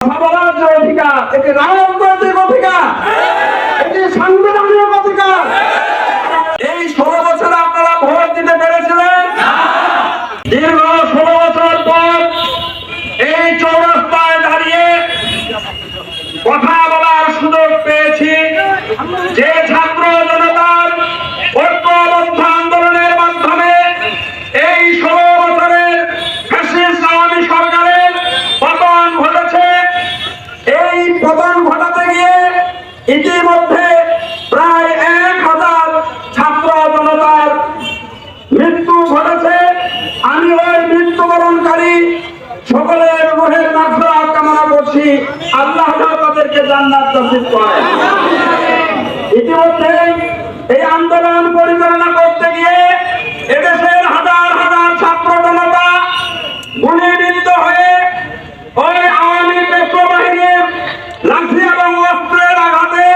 কথা বলার যে অধিকার, এটি রাজনৈতিক অধিকার, এটি সাংবিধানিক অধিকার। এই 16 বছরে আপনারা ভোট দিতে পেরেছিলেন। দীর্ঘ 16 বছর পর এই চৌরাস্তায় দাঁড়িয়ে কথা বলার সুযোগ পেয়েছি। যে ছাত্র জনতার ঐক্যবদ্ধ আন্দোলনের মাধ্যমে এই 16 বছরের ফ্যাসিস্ট আওয়ামী সরকারের পতন ঘটেছে, এই পতন ঘটাতে গিয়ে ইতিমধ্যে প্রায় 1000 ছাত্র জনতার মৃত্যু ঘটেছে। আমি ওই মৃত্যুবরণকারী সকলের রুহের মাগফিরাত কামনা করছি। আল্লাহ তাদেরকে জান্নাত নসিব করেন। ইতিমধ্যে এই আন্দোলন পরিচালনা করতে গিয়ে এদেশের হাজার হাজার ছাত্র জনতা গুলিবিদ্ধ হয়ে ওই আওয়ামী পেট্রো বাহিনীর লাঠি এবং অস্ত্রের আঘাতে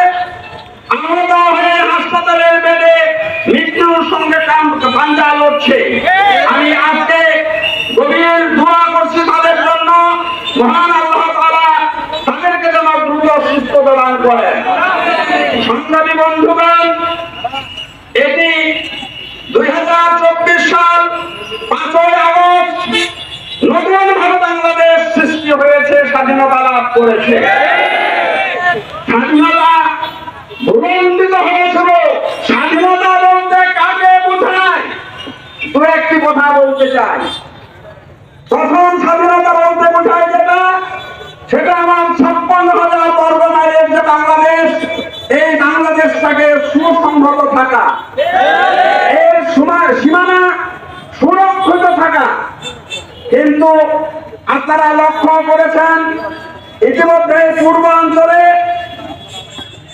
আহত হয়ে হাসপাতালের বেডে মৃত্যুর সঙ্গে পাঞ্জা লড়ছে। আমি আজকে গভীর দোয়া করছি তাদের জন্য, মহান আল্লাহ তাআলা তাদেরকে যেন দ্রুত সুস্থতা দান করেন। সংগ্রামী বন্ধুগণ, এটি 2024 সাল 5ই আগস্ট নতুন ভাবে বাংলাদেশ সৃষ্টি হয়েছে, স্বাধীনতা লাভ করেছে। স্বাধীনতা ভূখণ্ডিত হয়েছিল। স্বাধীনতা বলতে কাকে বোঝায়? দু একটি কথা বলতে চাই। প্রথম স্বাধীনতা বলতে বোঝায় যেটা, সেটা আমার 56,000 বর্গ মাইলের যে বাংলাদেশ, এই বাংলাদেশটাকে সুসংহত থাকা, এর সীমানা সুরক্ষিত থাকা। কিন্তু আপনারা লক্ষ্য করেছেন ইতিমধ্যে পূর্বাঞ্চলে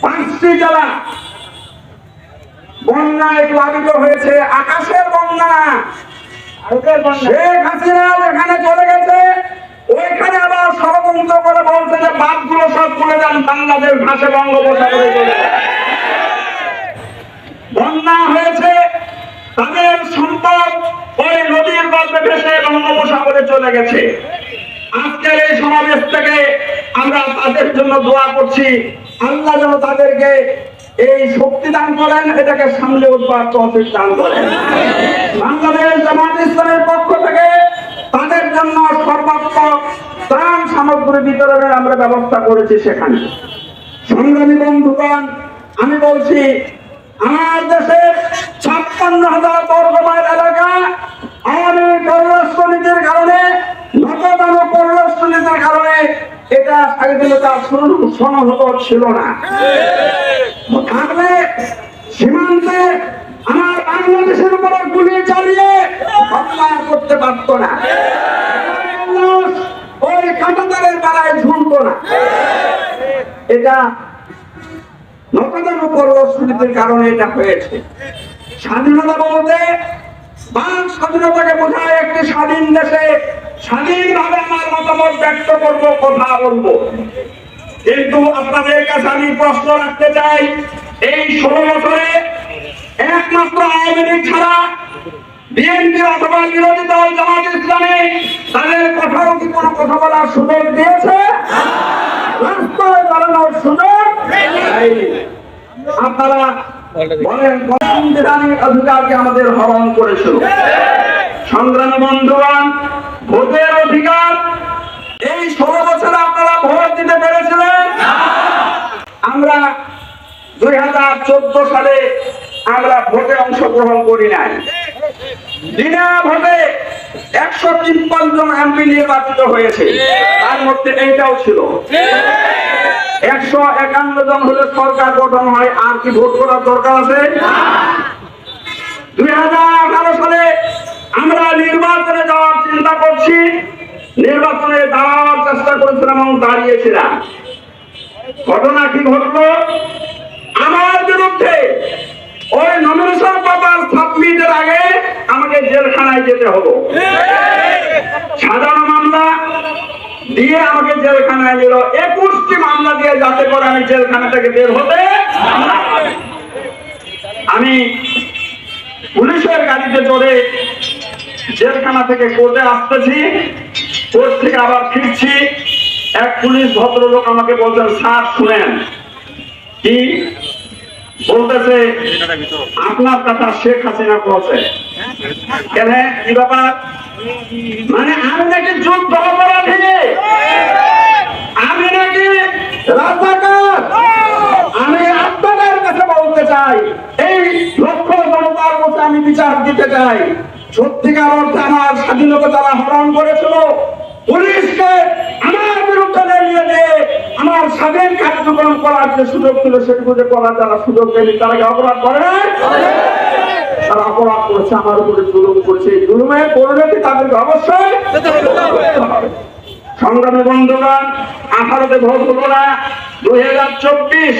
5টি জেলা বন্যায় প্লাবিত হয়েছে। আকাশের বন্যা। শেখ হাসিনা যেখানে চলে গেছে ওইখানে আবার ষড়যন্ত্র করে বলছে যে বাঁধগুলো সব খুলে যান, বাংলাদেশ ভাসে বঙ্গোপসাগরে চলে যায়। বন্যা হয়েছে, তাদের সম্পদ ওই নদীর গর্ভে ভেসে বঙ্গোপসাগরে চলে গেছে। আজকের এই সমাবেশ থেকে আমরা তাদের জন্য দোয়া করছি, আল্লাহ যেন তাদেরকে এই শক্তি দান করেন, এটাকে সামলে উঠবার তৌফিক দান করেন। বাংলাদেশ জামাত ইসলামের পক্ষ থেকে তাদের জন্য সর্বাত্মক ত্রাণ সামগ্রী বিতরণের আমরা ব্যবস্থা করেছি সেখানে। সংগ্রামী বন্ধুগণ, আমি বলছি আমার দেশের 56,000 বর্গ মাইল এলাকা আওয়ামী পররাষ্ট্রনীতির কারণে, নতদান পররাষ্ট্রনীতির কারণে এটা স্বাধীনতা সংহত ছিল না। থাকলে সীমান্তে আমার বাংলাদেশের উপর গুলি চালিয়ে হত্যা করতে পারত না, ওই কাঁটাতারের বেলায় ঝুলতো না। এটা নতদান পররাষ্ট্রনীতির কারণে এটা হয়েছে। স্বাধীনতা বলতে বাক স্বাধীনতাকে বোঝায় একটি স্বাধীন দেশে স্বাধীনভাবে আমার মতামত ব্যক্ত করব, কথা বলবো। কিন্তু আপনাদের কাছে আমি প্রশ্ন রাখতে চাই, এই 16 বছরে একমাত্র আওয়ামী লীগ ছাড়া বিএনপি অথবা বিরোধী দল জামাত ইসলামী তাদের কোথাও কি কোনো কথা বলার সুযোগ দিয়েছে? রাস্তায় দাঁড়ানোর সুযোগ দেয়নি। আপনারা বলেন সাংবিধানিক অধিকারকে আমাদের হরণ করেছিল। সংগ্রামী বন্ধুগণ, ভোটের অধিকার এই 16 বছরে আপনারা ভোট দিতে পেরেছিলেন। আমরা 2014 সালে আমরা ভোটে অংশগ্রহণ করি নাই। বিনা ভোটে 153 জন এমপি নির্বাচিত হয়েছে, তার মধ্যে এইটাও ছিল। 151 জন হলে সরকার গঠন হয়, আর কি ভোট করার দরকার আছে? 2018 সালে আমরা নির্বাচনে যাওয়ার চিন্তা করছি, নির্বাচনে দাঁড়ানোর চেষ্টা করেছিলাম এবং দাঁড়িয়েছিলাম। ঘটনা কি ঘটলো? আমার বিরুদ্ধে ওই নমিনেশন পেপার সাবমিটের আগে আমাকে জেলখানায় যেতে হলো। সাধারণ মামলা দিয়ে আমাকে জেলখানায় নিল। 21টি মামলা দিয়ে যাতে করে আমি জেলখানা থেকে বের হতে। আমি পুলিশের গাড়িতে চড়ে জেলখানা থেকে কোর্টে আসতেছি, কোর্ট থেকে আবার ফিরছি। এক পুলিশ ভদ্রলোক আমাকে বলছেন, স্যার শুনেন, কি বলতেছে, আপনার কথা শেখ হাসিনা বলছে। কেন, কি ব্যাপার? মানে আমি নাকি যুদ্ধ অপরাধী, আমি নাকি রাজাকার। আমি আপনাদের কাছে বলতে চাই, এই লক্ষ জনতার কাছে আমি বিচার দিতে চাই, সত্যিকার অর্থে আমার স্বাধীনতা যারা হরণ করেছিল, পুলিশকে আমার বিরুদ্ধে নিয়ে দিয়ে আমার স্বাধীন কার্যক্রম করার যে সুযোগ ছিল সেটুকু যে করার যারা সুযোগ দেয়নি, তারা কি অপরাধ করে না? তারা অপরাধ করেছে, আমার উপরে জুলুম করেছে। এই জুলুমের পরিণতি তাদেরকে অবশ্যই সংগ্রামী বন্ধুগণ, 18তে ভোট হলো না, 2024